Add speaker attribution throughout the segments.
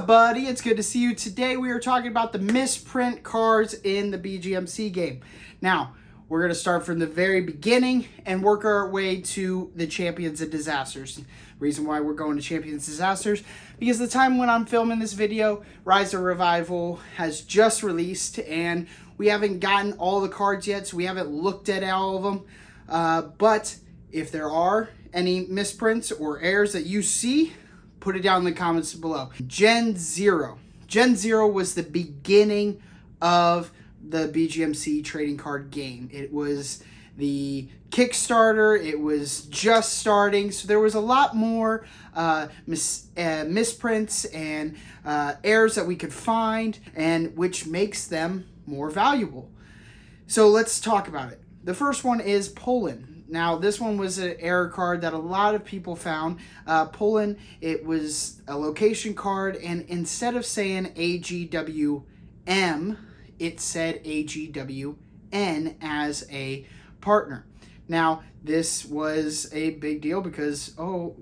Speaker 1: buddy? It's good to see you. Today we are talking about the misprint cards in the BGMC game. Now, we're going to start from the very beginning and work our way to the Champions and Disasters. Reason why we're going to Champions and Disasters, because the time when I'm filming this video, Rise of Revival has just released, and we haven't gotten all the cards yet, so we haven't looked at all of them. But if there are any misprints or errors that you see, put it down in the comments below. Gen 0. Gen 0 was the beginning of the BGMC trading card game. It was the Kickstarter. It was just starting, so there was a lot more misprints and errors that we could find, and which makes them more valuable. So let's talk about it. The first one is Poland. Now, this one was an error card that a lot of people found. Poland, it was a location card, and instead of saying AGWM, it said AGWN as a partner. Now, this was a big deal because,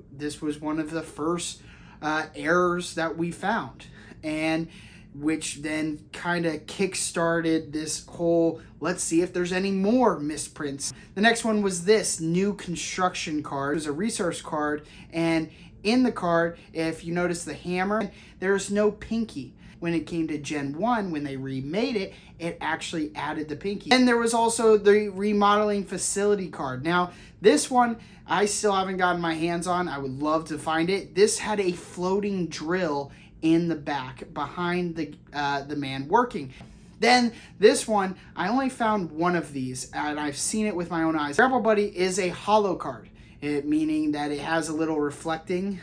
Speaker 1: this was one of the first errors that we found, and which then kind of kick-started this whole, let's see if there's any more misprints. The next one was this new construction card. It was a resource card, and in the card, if you notice the hammer, there's no pinky. When it came to Gen 1, when they remade it, it actually added the pinky. And there was also the remodeling facility card. Now, this one, I still haven't gotten my hands on. I would love to find it. This had a floating drill in the back behind the man working. Then this one, I only found one of these, and I've seen it with my own eyes. Grapple Buddy is a hollow card, meaning that it has a little reflecting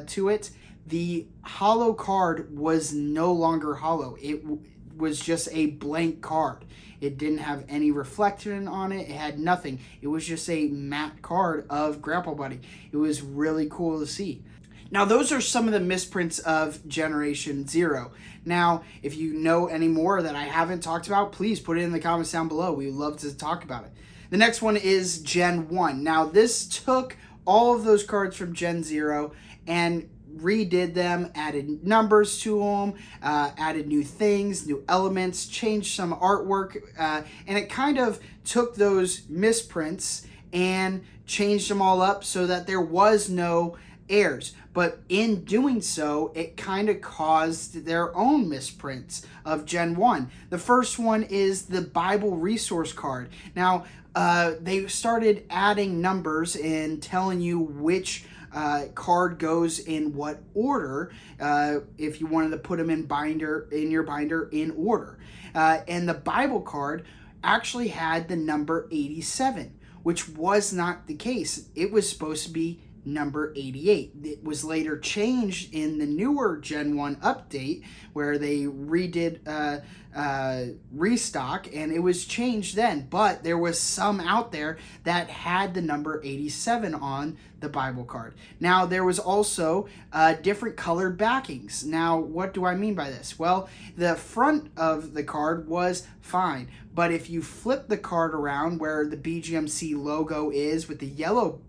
Speaker 1: to it. The hollow card was no longer hollow. It was just a blank card. It didn't have any reflection on it. It had nothing. It was just a matte card of Grapple Buddy. It was really cool to see. Now, those are some of the misprints of Generation 0. Now, if you know any more that I haven't talked about, please put it in the comments down below. We would love to talk about it. The next one is Gen 1. Now, this took all of those cards from Gen 0 and redid them, added numbers to them, added new things, new elements, changed some artwork, and it kind of took those misprints and changed them all up so that there was no errors. But in doing so, it kind of caused their own misprints of Gen 1. The first one is the Bible resource card. Now, they started adding numbers and telling you which card goes in what order, if you wanted to put them in your binder in order. And the Bible card actually had the number 87, which was not the case. It was supposed to be number 88. It was later changed in the newer Gen 1 update where they redid restock, and it was changed then, but there was some out there that had the number 87 on the Bible card. Now, there was also different colored backings. Now, what do I mean by this? Well, the front of the card was fine, but if you flip the card around where the BGMC logo is with the yellow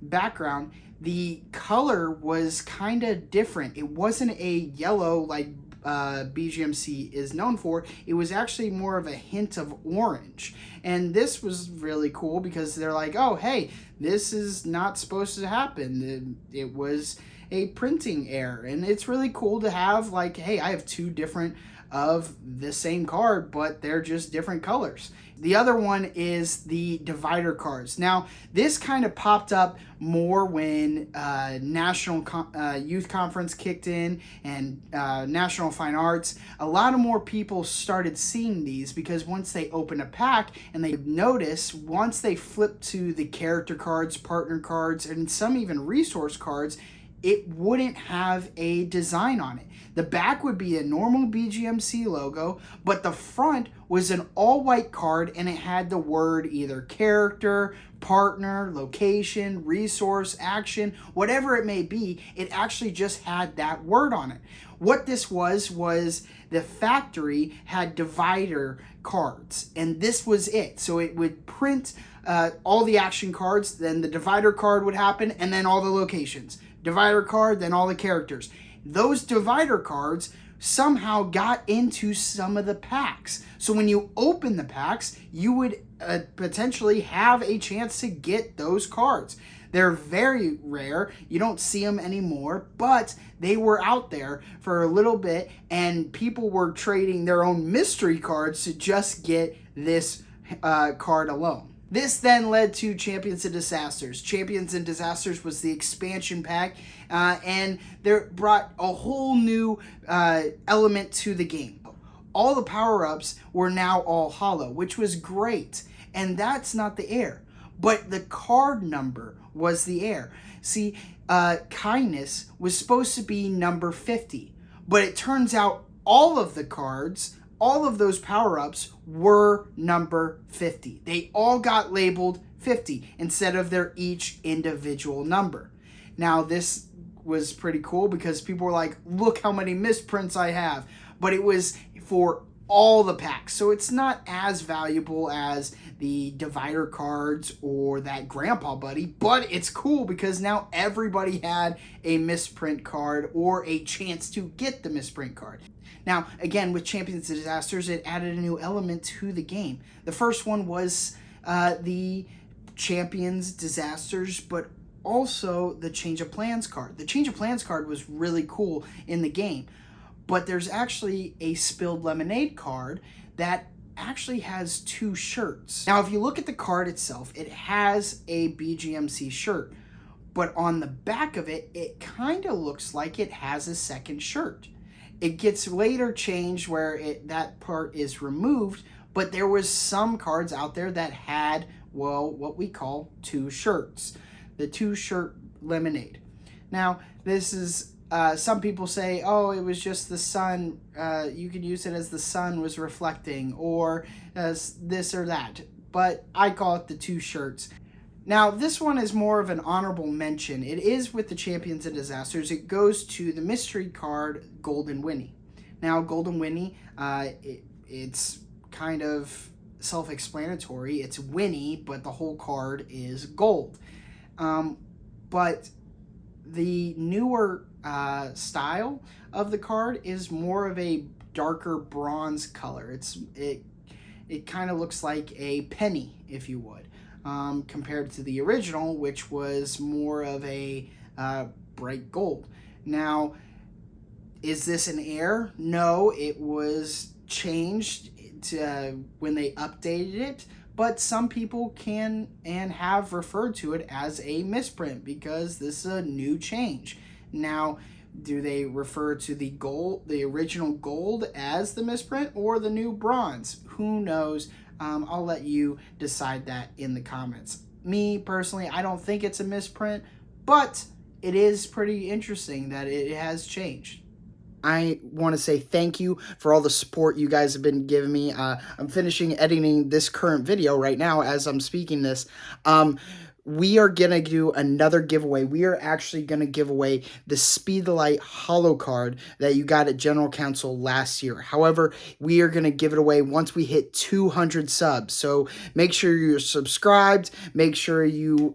Speaker 1: background, the color was kind of different. It wasn't a yellow like BGMC is known for. It was actually more of a hint of orange, and this was really cool because they're like, oh hey, this is not supposed to happen. It was a printing error, and it's really cool to have, like, hey, I have two different of the same card, but they're just different colors. The other one is the divider cards. Now, this kind of popped up more when National Youth Conference kicked in and National Fine Arts. A lot of more people started seeing these because once they open a pack and they notice, once they flip to the character cards, partner cards, and some even resource cards, it wouldn't have a design on it. The back would be a normal BGMC logo, but the front was an all-white card, and it had the word either character, partner, location, resource, action, whatever it may be. It actually just had that word on it. What this was the factory had divider cards, and this was it. So it would print all the action cards, then the divider card would happen, and then all the locations. Divider card, then all the characters. those divider cards somehow got into some of the packs. So when you open the packs, you would potentially have a chance to get those cards. They're very rare. You don't see them anymore, but they were out there for a little bit, and people were trading their own mystery cards to just get this card alone. This then led to Champions and Disasters. Champions and Disasters was the expansion pack, and they brought a whole new element to the game. All the power-ups were now all hollow, which was great, and that's not the air, but the card number was the air. See, Kindness was supposed to be number 50, but it turns out all of the cards, all of those power-ups were number 50. They all got labeled 50 instead of their each individual number. Now, this was pretty cool because people were like, look how many misprints I have. But it was for all the packs. So it's not as valuable as the divider cards or that Grandpa Buddy, but it's cool because now everybody had a misprint card or a chance to get the misprint card. Now, again, with Champions and Disasters, it added a new element to the game. The first one was the Champions Disasters, but also the Change of Plans card. The Change of Plans card was really cool in the game, but there's actually a Spilled Lemonade card that actually has 2 shirts. Now, if you look at the card itself, it has a BGMC shirt, but on the back of it, it kind of looks like it has a second shirt. It gets later changed where that part is removed, but there was some cards out there that had, well, what we call 2 shirts. The 2-shirt lemonade. Now, this is, some people say, oh, it was just the sun. You could use it as the sun was reflecting or as this or that. But I call it the 2 shirts. Now, this one is more of an honorable mention. It is with the Champions and Disasters. It goes to the mystery card Golden Winnie. Now, Golden Winnie, it's kind of self-explanatory. It's Winnie, but the whole card is gold. But the newer style of the card is more of a darker bronze color. It kind of looks like a penny, if you would. Compared to the original, which was more of a bright gold. Now, is this an error? No, it was changed when they updated it, but some people can and have referred to it as a misprint because this is a new change. Now, do they refer to the gold, the original gold, as the misprint or the new bronze? Who knows? I'll let you decide that in the comments. Me, personally, I don't think it's a misprint, but it is pretty interesting that it has changed. I want to say thank you for all the support you guys have been giving me. I'm finishing editing this current video right now as I'm speaking this. We are going to do another giveaway. We are actually going to give away the Speed the Light holo card that you got at General Council last year. However, we are going to give it away once we hit 200 subs. So make sure you're subscribed. Make sure you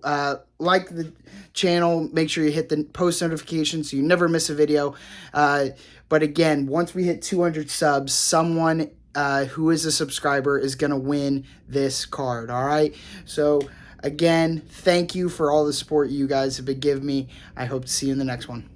Speaker 1: like the channel. Make sure you hit the post notifications so you never miss a video. But again, once we hit 200 subs, someone who is a subscriber is going to win this card. All right? So again, thank you for all the support you guys have been giving me. I hope to see you in the next one.